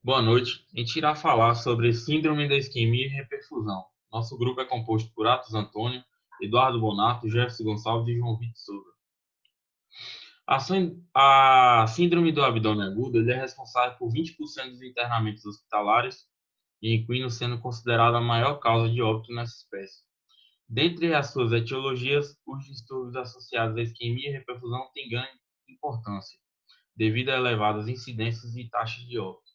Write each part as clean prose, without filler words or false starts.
Boa noite. A gente irá falar sobre síndrome da isquemia e reperfusão. Nosso grupo é composto por Atos Antônio, Eduardo Bonato, Jefferson Gonçalves e João Vitor Souza. A síndrome do abdômen agudo ele é responsável por 20% dos internamentos hospitalares e equino sendo considerada a maior causa de óbito nessa espécie. Dentre as suas etiologias, os distúrbios associados à isquemia e reperfusão têm ganho importância, devido a elevadas incidências e taxas de óbito.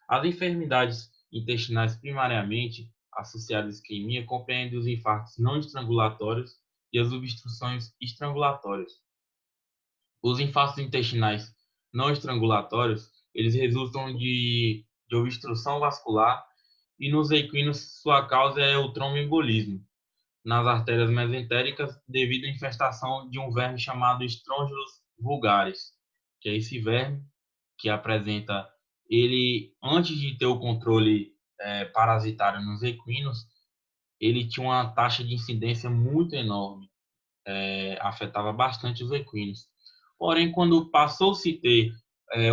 As enfermidades intestinais primariamente associadas à isquemia compreendem os infartos não estrangulatórios e as obstruções estrangulatórias. Os infartos intestinais não estrangulatórios, eles resultam de obstrução vascular e nos equinos sua causa é o tromboembolismo nas artérias mesentéricas devido à infestação de um verme chamado Strongylos vulgaris, que é esse verme que apresenta ele antes de ter o controle parasitário nos equinos, ele tinha uma taxa de incidência muito enorme, afetava bastante os equinos. Porém, quando passou-se a ter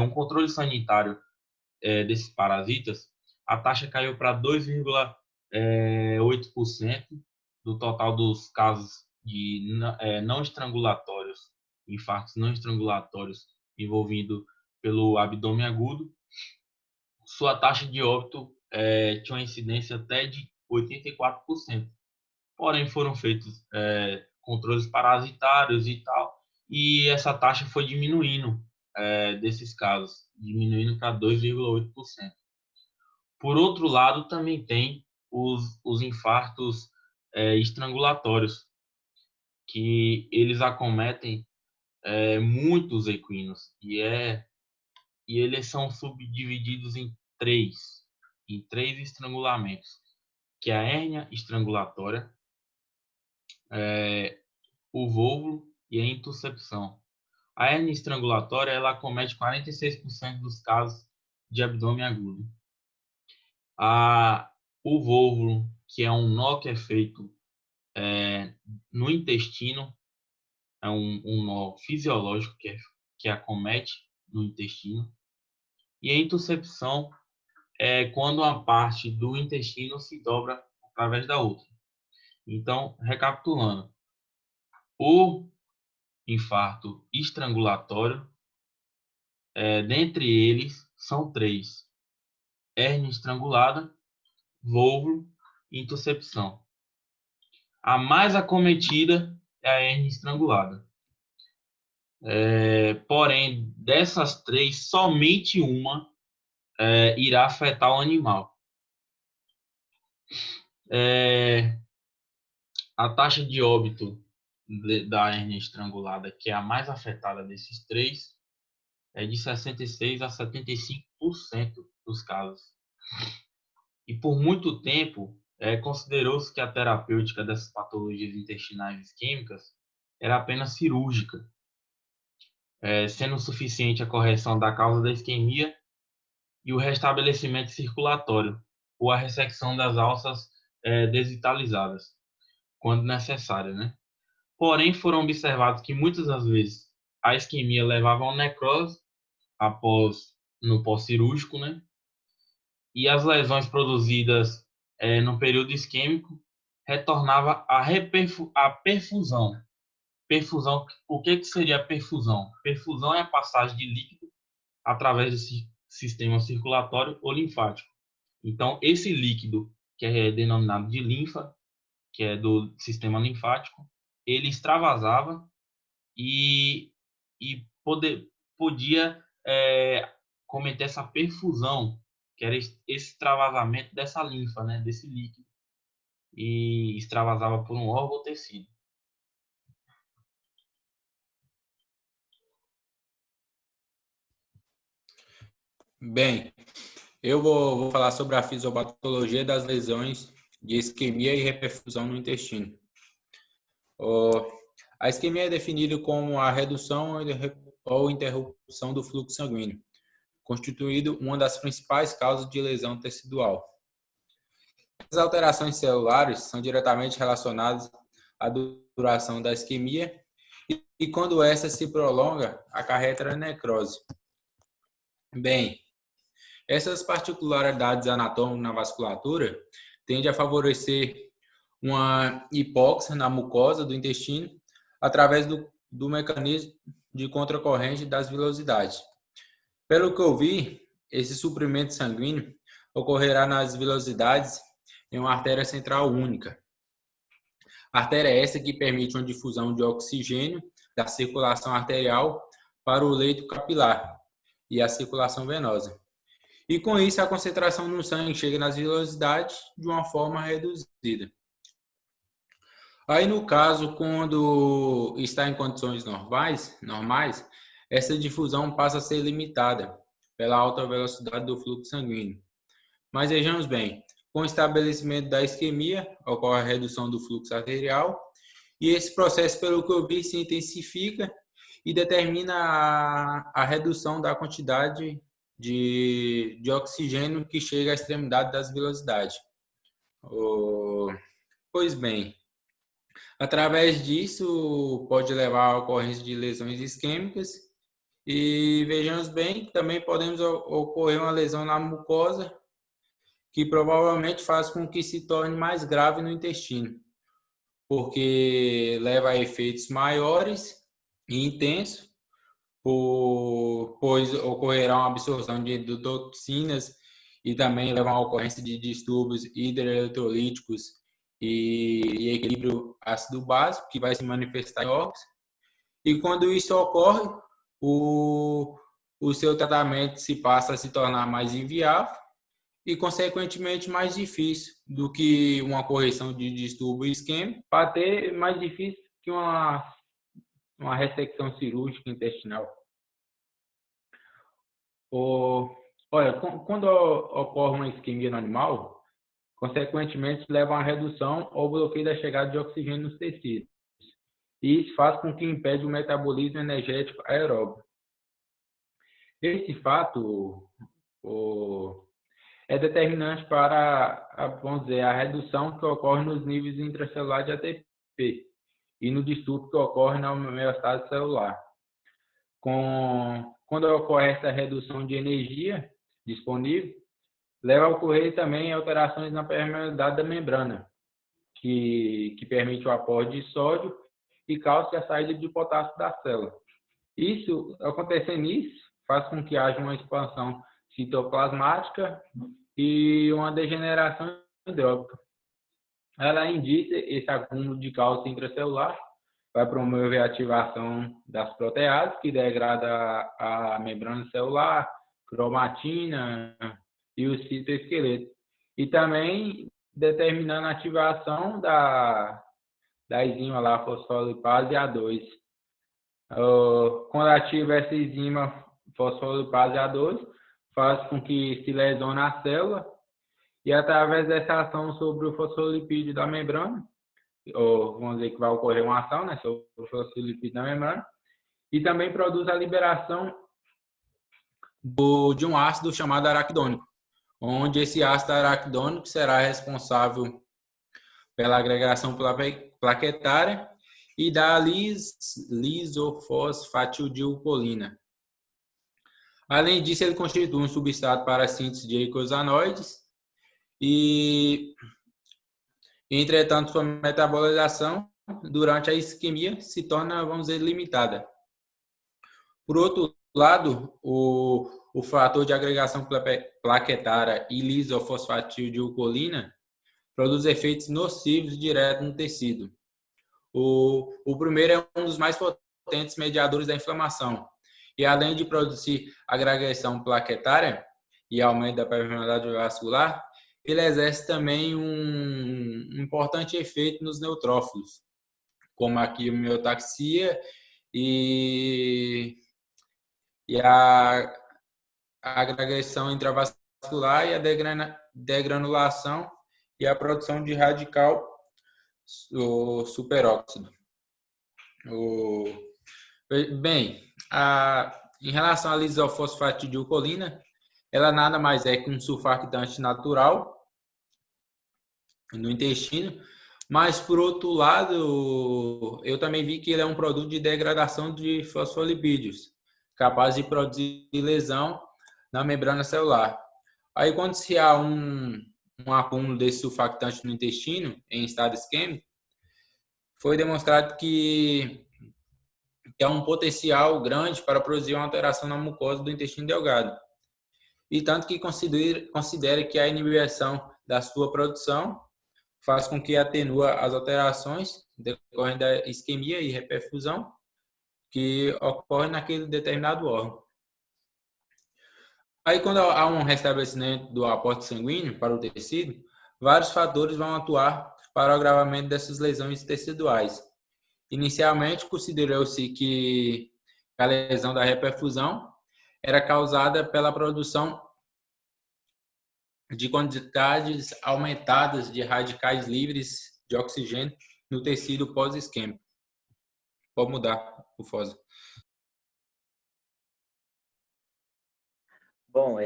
um controle sanitário desses parasitas, a taxa caiu para 2,8% do total dos casos de não estrangulatórios, infartos não estrangulatórios envolvido pelo abdômen agudo. Sua taxa de óbito tinha uma incidência até de 84%. Porém, foram feitos controles parasitários e tal, e essa taxa foi diminuindo desses casos, diminuindo para 2,8%. Por outro lado, também tem os infartos estrangulatórios, que eles acometem muitos equinos, e eles são subdivididos em três estrangulamentos, que é a hérnia estrangulatória, o vôvulo e a intuscepção. A hérnia estrangulatória ela acomete 46% dos casos de abdômen agudo. O vôvulo, que é um nó que é feito no intestino, é um nó fisiológico que acomete no intestino. E a intuscepção é quando uma parte do intestino se dobra através da outra. Então, recapitulando, o infarto estrangulatório, dentre eles, são três: hérnia estrangulada, vôvulo e intuscepção. A mais acometida é a hérnia estrangulada. Porém, dessas três, somente uma irá afetar o animal. A taxa de óbito da hérnia estrangulada, que é a mais afetada desses três, é de 66 a 75% dos casos. E por muito tempo, considerou-se que a terapêutica dessas patologias intestinais isquêmicas era apenas cirúrgica, sendo suficiente a correção da causa da isquemia e o restabelecimento circulatório, ou a ressecção das alças desvitalizadas, quando necessária, né? Porém, foram observados que muitas das vezes a isquemia levava a uma necrose no pós-cirúrgico, né? E as lesões produzidas no período isquêmico retornava a perfusão. Perfusão, o que seria a perfusão? Perfusão é a passagem de líquido através do sistema circulatório ou linfático. Então, esse líquido, que é denominado de linfa, que é do sistema linfático, ele extravasava e, podia cometer essa perfusão, que era esse extravasamento dessa linfa, né, desse líquido, e extravasava por um órgão ou tecido. Bem, eu vou falar sobre a fisiopatologia das lesões de isquemia e reperfusão no intestino. A isquemia é definida como a redução ou interrupção do fluxo sanguíneo, constituindo uma das principais causas de lesão tecidual. As alterações celulares são diretamente relacionadas à duração da isquemia e quando essa se prolonga, acarreta a necrose. Bem, Essas particularidades anatômicas na vasculatura tendem a favorecer uma hipóxia na mucosa do intestino através do mecanismo de contracorrente das vilosidades. Pelo que eu vi, esse suprimento sanguíneo ocorrerá nas vilosidades em uma artéria central única. A artéria é essa que permite uma difusão de oxigênio da circulação arterial para o leito capilar e a circulação venosa. E com isso, a concentração no sangue chega nas vilosidades de uma forma reduzida. Aí, no caso, quando está em condições normais, essa difusão passa a ser limitada pela alta velocidade do fluxo sanguíneo. Mas vejamos bem, com o estabelecimento da isquemia, ocorre a redução do fluxo arterial, e esse processo, pelo que eu vi, se intensifica e determina a redução da quantidade de oxigênio que chega à extremidade das vilosidades. Pois bem, através disso, pode levar à ocorrência de lesões isquêmicas e, vejamos bem, também podemos ocorrer uma lesão na mucosa, que provavelmente faz com que se torne mais grave no intestino, porque leva a efeitos maiores e intensos, pois ocorrerá uma absorção de toxinas e também leva a ocorrência de distúrbios hidroeletrolíticos e equilíbrio ácido-básico, que vai se manifestar em órgãos. E quando isso ocorre, o seu tratamento se passa a se tornar mais inviável e, consequentemente, mais difícil do que uma correção de distúrbio isquêmico, para ter mais difícil que uma ressecção cirúrgica intestinal. Olha, quando ocorre uma isquemia no animal, consequentemente leva a uma redução ou bloqueio da chegada de oxigênio nos tecidos. E isso faz com que impede o metabolismo energético aeróbio. Esse fato é determinante para, vamos dizer, a redução que ocorre nos níveis intracelulares de ATP e no distúrbio que ocorre na homeostase celular. Quando ocorre essa redução de energia disponível, leva a ocorrer também alterações na permeabilidade da membrana, que permite o aporte de sódio e cálcio e a saída de potássio da célula. Acontecendo isso, faz com que haja uma expansão citoplasmática e uma degeneração hidrópica. Além disso, esse acúmulo de cálcio intracelular vai promover a ativação das proteases, que degrada a membrana celular, cromatina e o citoesqueleto. E também determinando a ativação da enzima lá, fosfolipase A2. Quando ativa essa enzima fosfolipase A2, faz com que se lesione a célula e, através dessa ação sobre o fosfolipídio da membrana, ou vamos dizer que vai ocorrer uma ação, né, sobre o fosfolipídio da membrana, e também produz a liberação de um ácido chamado araquidônico, onde esse ácido araquidônico será responsável pela agregação plaquetária e da lisofosfatidilcolina. Além disso, ele constitui um substrato para a síntese de eicosanoides e, entretanto, sua metabolização durante a isquemia se torna, vamos dizer, limitada. Por outro lado, o fator de agregação plaquetária e lisofosfatidilcolina produz efeitos nocivos direto no tecido. O primeiro é um dos mais potentes mediadores da inflamação. E, além de produzir agregação plaquetária e aumento da permeabilidade vascular, ele exerce também um importante efeito nos neutrófilos, como a quimiotaxia e a agregação intravascular e a degranulação e a produção de radical superóxido. Bem, em relação à lisofosfatidilcolina, ela nada mais é que um surfactante natural no intestino, mas, por outro lado, eu também vi que ele é um produto de degradação de fosfolipídios, capaz de produzir lesão na membrana celular. Aí, quando se há um acúmulo desse surfactante no intestino, em estado isquêmico, foi demonstrado que há um potencial grande para produzir uma alteração na mucosa do intestino delgado. E tanto que considera que a inibição da sua produção faz com que atenua as alterações decorrentes da isquemia e reperfusão que ocorre naquele determinado órgão. Aí, quando há um restabelecimento do aporte sanguíneo para o tecido, vários fatores vão atuar para o agravamento dessas lesões teciduais. Inicialmente, considerou-se que a lesão da reperfusão era causada pela produção de quantidades aumentadas de radicais livres de oxigênio no tecido pós-isquêmico. Pode mudar o FOSA. Bom,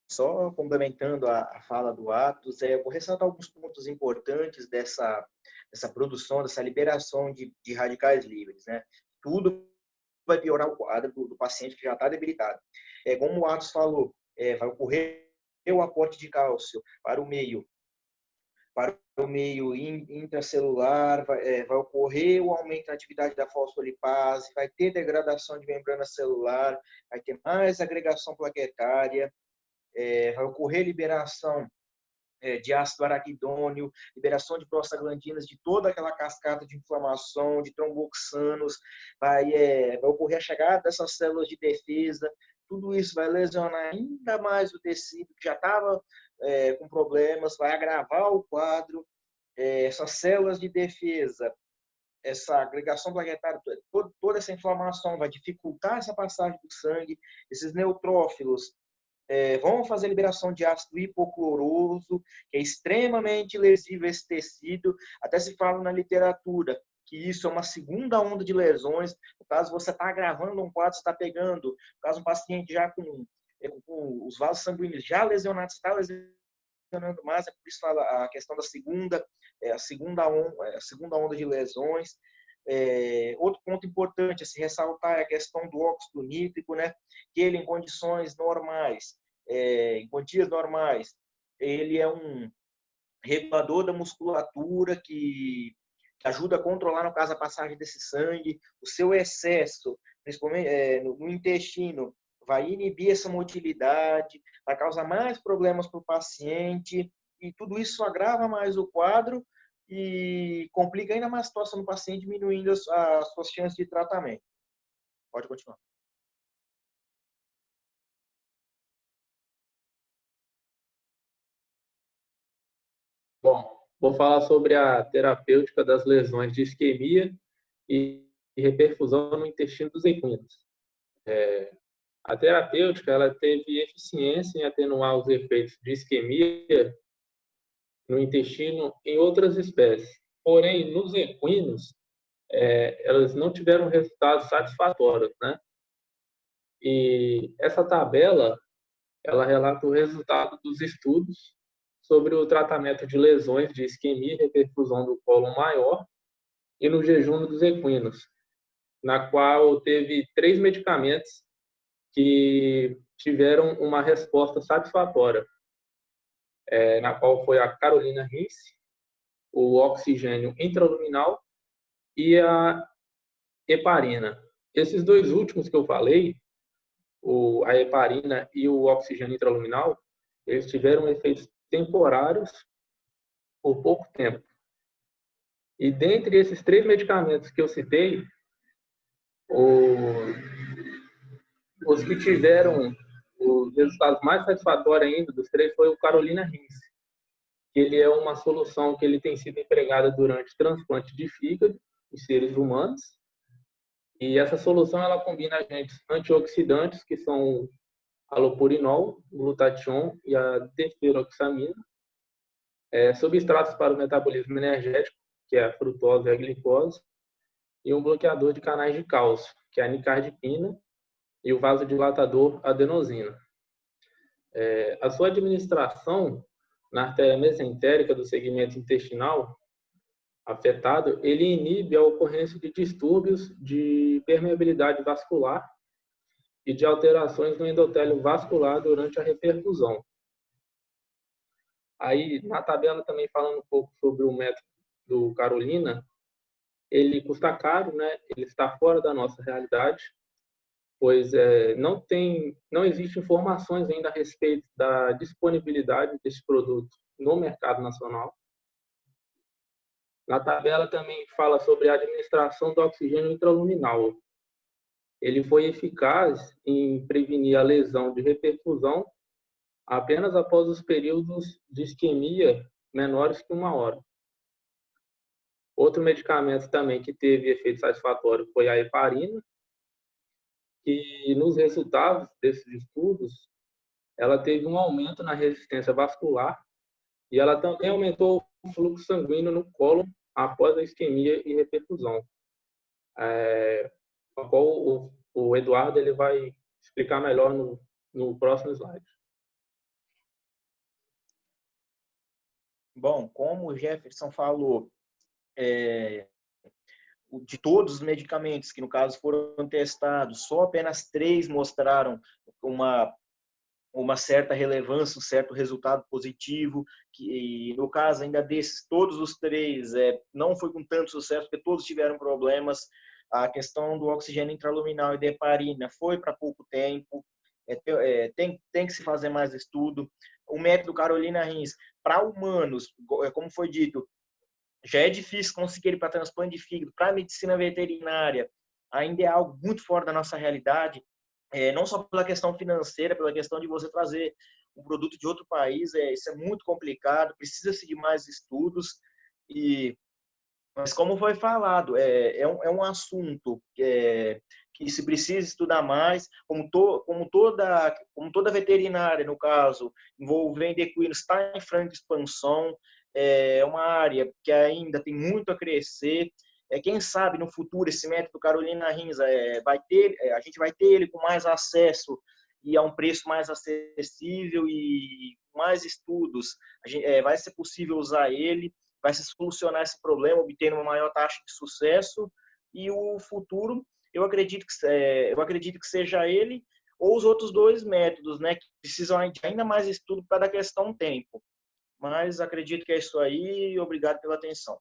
só complementando a fala do Atos, vou ressaltar alguns pontos importantes dessa produção, dessa liberação de radicais livres, né? Tudo vai piorar o quadro do paciente que já está debilitado. Como o Atos falou, vai ocorrer o aporte de cálcio para o meio intracelular, vai ocorrer o aumento da atividade da fosfolipase, vai ter degradação de membrana celular, vai ter mais agregação plaquetária, vai ocorrer liberação de ácido araquidônio, liberação de prostaglandinas, de toda aquela cascata de inflamação, de tromboxanos, vai ocorrer a chegada dessas células de defesa, tudo isso vai lesionar ainda mais o tecido que já estava com problemas, vai agravar o quadro, essas células de defesa, essa agregação plaquetária, toda essa inflamação vai dificultar essa passagem do sangue, esses neutrófilos vão fazer liberação de ácido hipocloroso, que é extremamente lesivo esse tecido, até se fala na literatura que isso é uma segunda onda de lesões, no caso você está agravando um quadro, você está pegando, no caso um paciente já com os vasos sanguíneos já lesionados, está lesionando mais, é por isso fala a questão da segunda onda de lesões. Outro ponto importante a se ressaltar é a questão do óxido nítrico, né? Que ele em condições normais, em quantias normais, ele é um regulador da musculatura que ajuda a controlar, no caso, a passagem desse sangue. O seu excesso, principalmente no intestino, vai inibir essa motilidade, vai causar mais problemas para o paciente, e tudo isso agrava mais o quadro e complica ainda mais a situação do paciente, diminuindo as suas chances de tratamento. Pode continuar. Bom, vou falar sobre a terapêutica das lesões de isquemia e reperfusão no intestino dos equinos. A terapêutica ela teve eficiência em atenuar os efeitos de isquemia no intestino em outras espécies. Porém, nos equinos, elas não tiveram resultados satisfatórios, né? E essa tabela, ela relata o resultado dos estudos sobre o tratamento de lesões de isquemia e reperfusão do cólon maior e no jejum dos equinos, na qual teve 3 medicamentos que tiveram uma resposta satisfatória, na qual foi a Carolina Rince, o oxigênio intraluminal e a heparina. Esses 2 últimos que eu falei, a heparina e o oxigênio intraluminal, eles tiveram efeitos temporários por pouco tempo. E dentre esses 3 medicamentos que eu citei, os que tiveram os resultados mais satisfatórios ainda dos 3 foi o Carolina Rince, que ele é uma solução que ele tem sido empregada durante transplante de fígado em seres humanos. E essa solução ela combina agentes antioxidantes, que são o alopurinol, o glutatión e a deferoxamina, substratos para o metabolismo energético, que é a frutose e a glicose, e um bloqueador de canais de cálcio, que é a nicardipina, e o vasodilatador adenosina. A sua administração na artéria mesentérica do segmento intestinal afetado, ele inibe a ocorrência de distúrbios de permeabilidade vascular e de alterações no endotélio vascular durante a reperfusão. Aí, na tabela também falando um pouco sobre o método do Carolina, ele custa caro, né? Ele está fora da nossa realidade, pois não existe informações ainda a respeito da disponibilidade desse produto no mercado nacional. Na tabela também fala sobre a administração do oxigênio intraluminal. Ele foi eficaz em prevenir a lesão de reperfusão apenas após os períodos de isquemia menores que 1 hora. Outro medicamento também que teve efeito satisfatório foi a heparina, que nos resultados desses estudos, ela teve um aumento na resistência vascular e ela também aumentou o fluxo sanguíneo no cólon após a isquemia e reperfusão. A qual o Eduardo ele vai explicar melhor no próximo slide. Bom, como o Jefferson falou, de todos os medicamentos que, no caso, foram testados, só apenas 3 mostraram uma certa relevância, um certo resultado positivo, que no caso ainda desses, todos os 3 não foi com tanto sucesso, porque todos tiveram problemas. A questão do oxigênio intraluminal e da heparina foi para pouco tempo, tem que se fazer mais estudo. O método Carolina Rins, para humanos, como foi dito, já é difícil conseguir ele para transplante de fígado, para medicina veterinária, ainda é algo muito fora da nossa realidade, não só pela questão financeira, pela questão de você trazer um produto de outro país, isso é muito complicado, precisa-se de mais estudos, mas como foi falado, é um assunto que se precisa estudar mais, como toda veterinária, no caso, envolvendo equinos, está em franca expansão, é uma área que ainda tem muito a crescer. Quem sabe no futuro esse método Carolina Rins a gente vai ter ele com mais acesso e a um preço mais acessível e mais estudos. Vai ser possível usar ele, vai se solucionar esse problema, obtendo uma maior taxa de sucesso, e o futuro, eu acredito que seja ele ou os outros 2 métodos, né, que precisam de ainda mais estudo para dar questão tempo. Mas acredito que é isso aí e obrigado pela atenção.